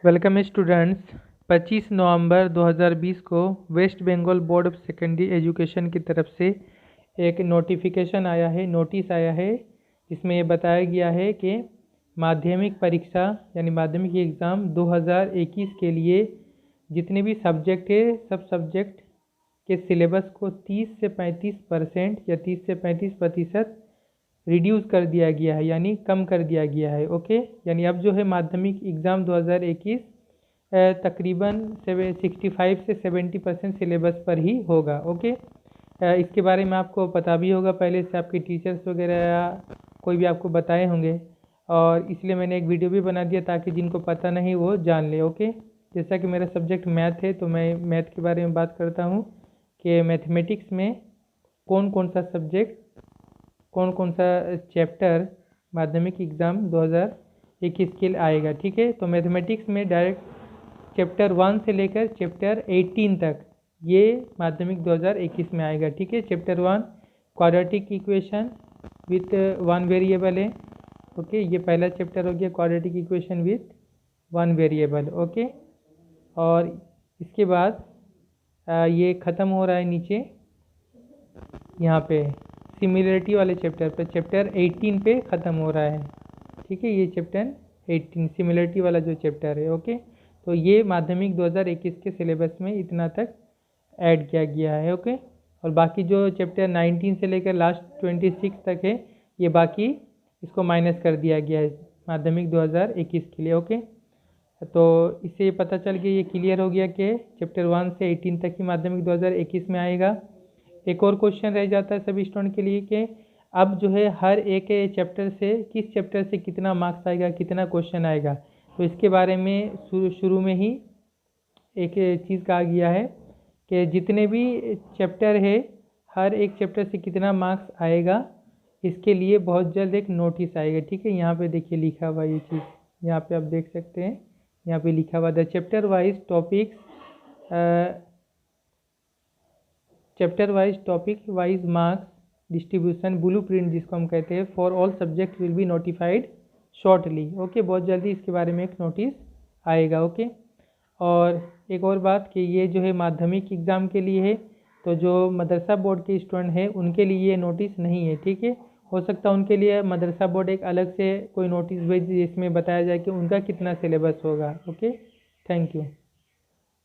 Welcome students. 25 नवंबर 2020 को west Bengal board of secondary education की तरफ से एक नोटिफिकेशन आया है, नोटिस आया है, जिसमें ये बताया गया है कि माध्यमिक परीक्षा यानी माध्यमिक एग्ज़ाम 2021 के लिए जितने भी सब्जेक्ट है सब सब्जेक्ट के सिलेबस को 30 से 35% या 30 से 35% रिड्यूस कर दिया गया है, यानी कम कर दिया गया है। ओके, यानी अब जो है माध्यमिक एग्ज़ाम 2021 तकरीबन 65 से 70% सिलेबस पर ही होगा। ओके, इसके बारे में आपको पता भी होगा, पहले से आपके टीचर्स वगैरह या कोई भी आपको बताए होंगे, और इसलिए मैंने एक वीडियो भी बना दिया ताकि जिनको पता नहीं वो जान ले। ओके, जैसा कि मेरा सब्जेक्ट मैथ है तो मैं मैथ के बारे में बात करता हूँ कि मैथमेटिक्स में कौन कौन सा सब्जेक्ट, कौन कौन सा चैप्टर माध्यमिक एग्ज़ाम 2021 के लिए आएगा। ठीक है, तो मैथमेटिक्स में डायरेक्ट चैप्टर 1 से लेकर चैप्टर 18 तक ये माध्यमिक 2021 में आएगा। ठीक है, chapter 1 quadratic equation with one variable है। ओके, ये पहला चैप्टर हो गया, quadratic equation with one variable. Okay, और इसके बाद ये ख़त्म हो रहा है नीचे यहाँ पे सिमिलरिटी वाले चैप्टर पे, चैप्टर 18 पे ख़त्म हो रहा है। ठीक है, ये चैप्टर 18 सिमिलरिटी वाला जो चैप्टर है। ओके, तो ये माध्यमिक 2021 के सिलेबस में इतना तक ऐड किया गया है। ओके, और बाकी जो चैप्टर 19 से लेकर लास्ट 26 तक है, ये बाकी इसको माइनस कर दिया गया है माध्यमिक 2021 के लिए। ओके, तो इससे ये पता चल गया, ये क्लियर हो गया कि चैप्टर 1 से 18 तक ही माध्यमिक 2021 में आएगा। एक और क्वेश्चन रह जाता है सभी स्टूडेंट के लिए कि अब जो है हर एक चैप्टर से किस चैप्टर से कितना मार्क्स आएगा, कितना क्वेश्चन आएगा, तो इसके बारे में शुरू में ही एक चीज़ कहा गया है कि जितने भी चैप्टर है हर एक चैप्टर से कितना मार्क्स आएगा, इसके लिए बहुत जल्द एक नोटिस आएगा। ठीक है, यहाँ पे देखिए लिखा हुआ ये चीज़, यहाँ पे आप देख सकते हैं, यहाँ पे लिखा हुआ the chapter wise topic wise marks distribution blueprint जिसको हम कहते हैं for all subject will be notified shortly. Okay, बहुत जल्दी इसके बारे में एक नोटिस आएगा। ओके, और एक और बात कि ये जो है माध्यमिक एग्ज़ाम के लिए है, तो जो मदरसा बोर्ड के स्टूडेंट हैं उनके लिए ये नोटिस नहीं है। ठीक है, हो सकता है उनके लिए मदरसा बोर्ड एक अलग से कोई नोटिस भेजे जिसमें बताया जाए कि उनका कितना सिलेबस होगा। Okay, thank you.